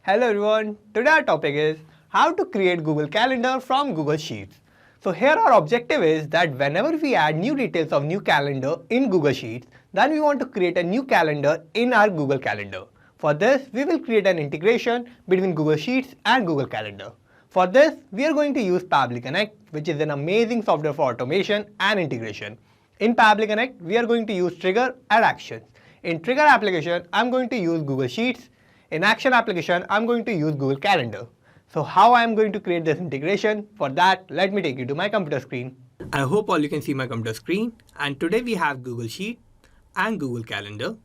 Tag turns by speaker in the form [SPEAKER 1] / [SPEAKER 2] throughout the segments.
[SPEAKER 1] Hello everyone, today our topic is how to create Google Calendar from Google Sheets. So here our objective is that whenever we add new details of new calendar in Google Sheets, then we want to create a new calendar in our Google Calendar. For this, we will create an integration between Google Sheets and Google Calendar. For this, we are going to use Pabbly Connect, which is an amazing software for automation and integration. In Pabbly Connect, we are going to use trigger and actions. In trigger application, I'm going to use Google Sheets. In action application, I'm going to use Google Calendar. So how I'm going to create this integration? For that, let me take you to my computer screen. I hope all you can see my computer screen. And today we have Google Sheet and Google Calendar.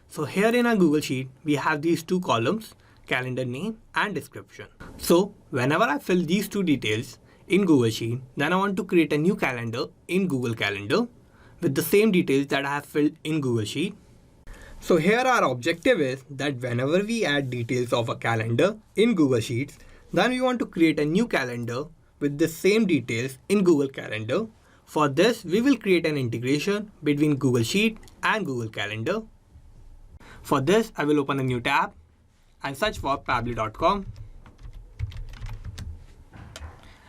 [SPEAKER 1] So here in our Google Sheet, we have these two columns, calendar name and description. So whenever I fill these two details in Google Sheet, then I want to create a new calendar in Google Calendar with the same details that I have filled in Google Sheet. So here our objective is that whenever we add details of a calendar in Google Sheets, then we want to create a new calendar with the same details in Google Calendar. For this, we will create an integration between Google Sheet and Google Calendar. For this, I will open a new tab and search for pabbly.com.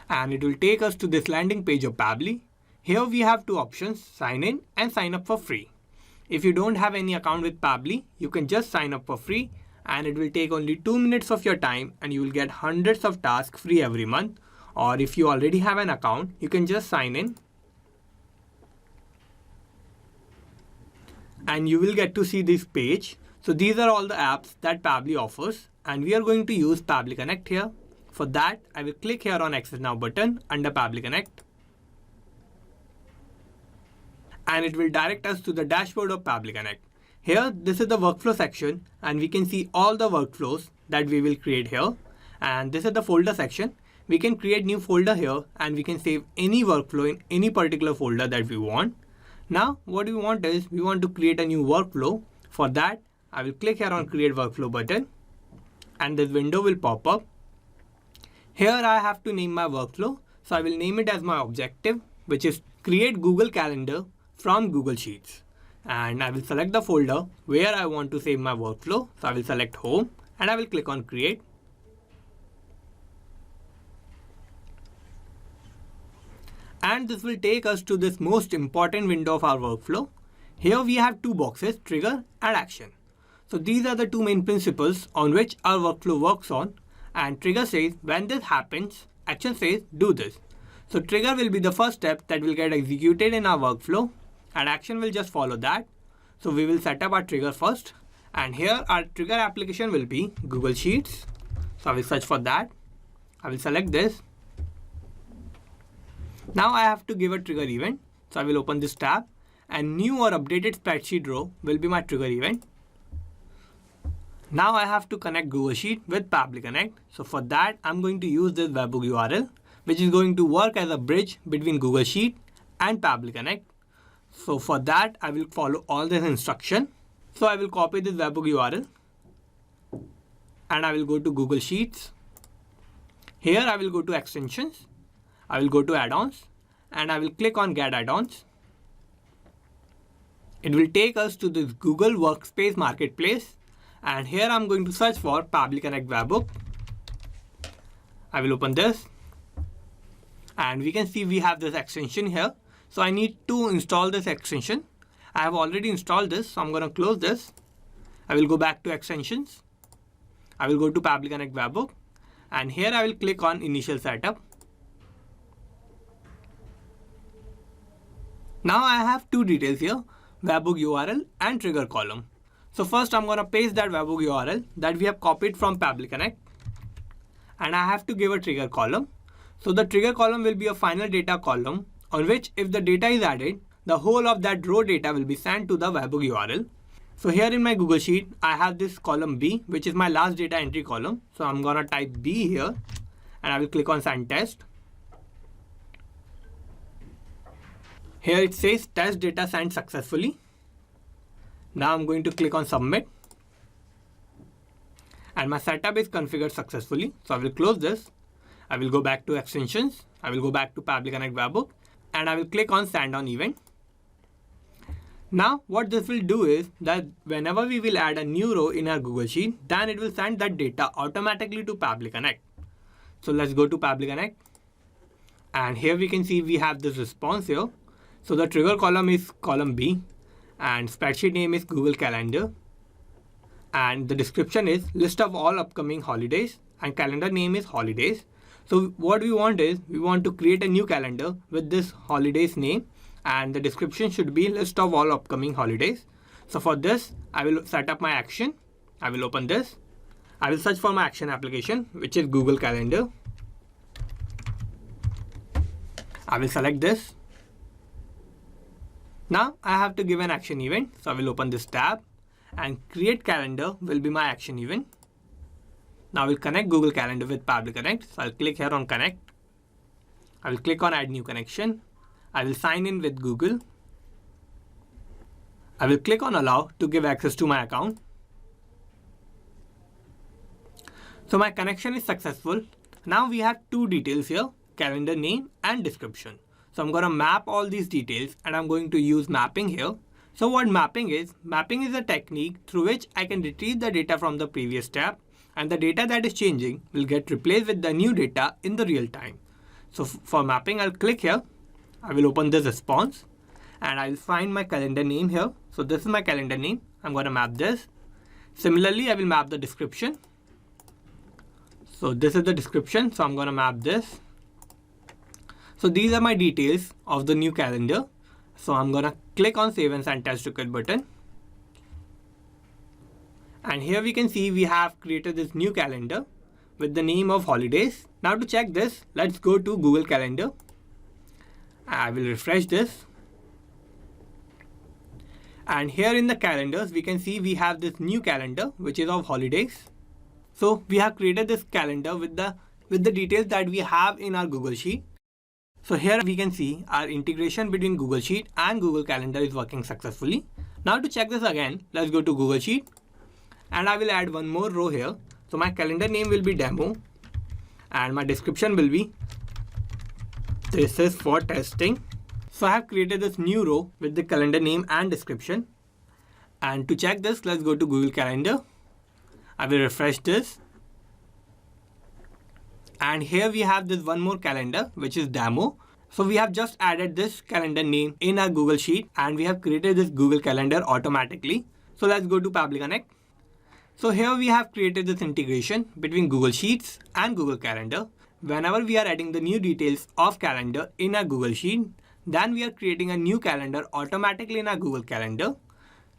[SPEAKER 1] And it will take us to this landing page of Pabbly. Here we have two options, sign in and sign up for free. If you don't have any account with Pabbly, you can just sign up for free and it will take only 2 minutes of your time and you will get hundreds of tasks free every month. Or if you already have an account, you can just sign in and you will get to see this page. So these are all the apps that Pabbly offers and we are going to use Pabbly Connect here. For that, I will click here on Access Now button under Pabbly Connect. And it will direct us to the dashboard of Pabbly Connect. Here, this is the workflow section and we can see all the workflows that we will create here. And this is the folder section. We can create new folder here and we can save any workflow in any particular folder that we want. Now, what we want is we want to create a new workflow. For that, I will click here on Create Workflow button and this window will pop up. Here I have to name my workflow. So I will name it as my objective, which is create Google Calendar from Google Sheets. And I will select the folder where I want to save my workflow. So I will select Home and I will click on Create. And this will take us to this most important window of our workflow. Here we have two boxes, trigger and action. So these are the two main principles on which our workflow works on. And trigger says when this happens, action says do this. So trigger will be the first step that will get executed in our workflow. And action will just follow that. So we will set up our trigger first. And here our trigger application will be Google Sheets. So I will search for that. I will select this. Now I have to give a trigger event. So I will open this tab and new or updated spreadsheet row will be my trigger event. Now I have to connect Google Sheet with Pabbly Connect. So for that, I'm going to use this webhook URL, which is going to work as a bridge between Google Sheet and Pabbly Connect. So for that, I will follow all this instruction. So I will copy this webhook URL and I will go to Google Sheets. Here I will go to extensions. I will go to add-ons and I will click on Get Add-ons. It will take us to this Google Workspace Marketplace. And here I'm going to search for Pabbly Connect webhook. I will open this. And we can see we have this extension here. So I need to install this extension. I have already installed this, so I'm going to close this. I will go back to extensions. I will go to Pabbly Connect webhook. And here I will click on Initial Setup. Now I have two details here, webhook URL and trigger column. So first I'm going to paste that webhook URL that we have copied from Pabbly Connect. And I have to give a trigger column. So the trigger column will be a final data column on which if the data is added, the whole of that row data will be sent to the webhook URL. So here in my Google Sheet, I have this column B, which is my last data entry column. So I'm going to type B here and I will click on Send Test. Here it says test data sent successfully. Now I'm going to click on Submit. And my setup is configured successfully. So I will close this. I will go back to extensions. I will go back to Pabbly Connect webhook and I will click on Send on event. Now what this will do is that whenever we will add a new row in our Google Sheet, then it will send that data automatically to Pabbly Connect. So let's go to Pabbly Connect. And here we can see we have this response here. So the trigger column is column B and spreadsheet name is Google Calendar. And the description is list of all upcoming holidays and calendar name is holidays. So what we want is we want to create a new calendar with this holidays name and the description should be list of all upcoming holidays. So for this, I will set up my action. I will open this. I will search for my action application, which is Google Calendar. I will select this. Now I have to give an action event. So I will open this tab and create calendar will be my action event. Now I will connect Google Calendar with Pabbly Connect. So I'll click here on connect. I will click on add new connection. I will sign in with Google. I will click on allow to give access to my account. So my connection is successful. Now we have two details here, calendar name and description. So I'm going to map all these details and I'm going to use mapping here. So what mapping is a technique through which I can retrieve the data from the previous tab and the data that is changing will get replaced with the new data in the real time. So for mapping, I'll click here. I will open this response and I'll find my calendar name here. So this is my calendar name. I'm going to map this. Similarly, I will map the description. So this is the description. So I'm going to map this. So these are my details of the new calendar. So I'm going to click on save and send test request button. And here we can see we have created this new calendar with the name of holidays. Now to check this, let's go to Google Calendar. I will refresh this. And here in the calendars, we can see we have this new calendar, which is of holidays. So we have created this calendar with the details that we have in our Google Sheet. So here we can see our integration between Google Sheet and Google Calendar is working successfully. Now to check this again, let's go to Google Sheet and I will add one more row here. So my calendar name will be demo and my description will be this is for testing. So I have created this new row with the calendar name and description. And to check this, let's go to Google Calendar. I will refresh this. And here we have this one more calendar, which is demo. So we have just added this calendar name in our Google Sheet and we have created this Google Calendar automatically. So let's go to Pabbly Connect. So here we have created this integration between Google Sheets and Google Calendar. Whenever we are adding the new details of calendar in our Google Sheet, then we are creating a new calendar automatically in our Google Calendar.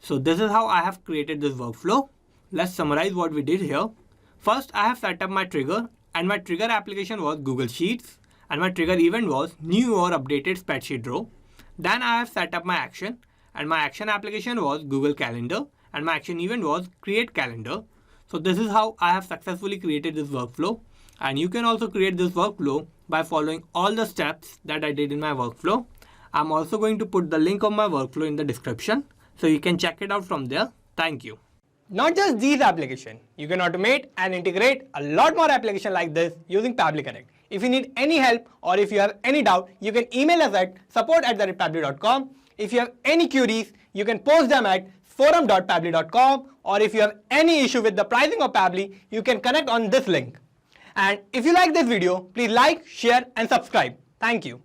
[SPEAKER 1] So this is how I have created this workflow. Let's summarize what we did here. First, I have set up my trigger and my trigger application was Google Sheets and my trigger event was new or updated spreadsheet row. Then I have set up my action and my action application was Google Calendar and my action event was create calendar. So this is how I have successfully created this workflow. And you can also create this workflow by following all the steps that I did in my workflow. I'm also going to put the link of my workflow in the description so you can check it out from there. Thank you. Not just these applications, you can automate and integrate a lot more applications like this using Pabbly Connect. If you need any help or if you have any doubt, you can email us at support@pabbly.com. If you have any queries, you can post them at forum.pabbly.com, or if you have any issue with the pricing of Pabbly, you can connect on this link. And if you like this video, please like, share and subscribe. Thank you.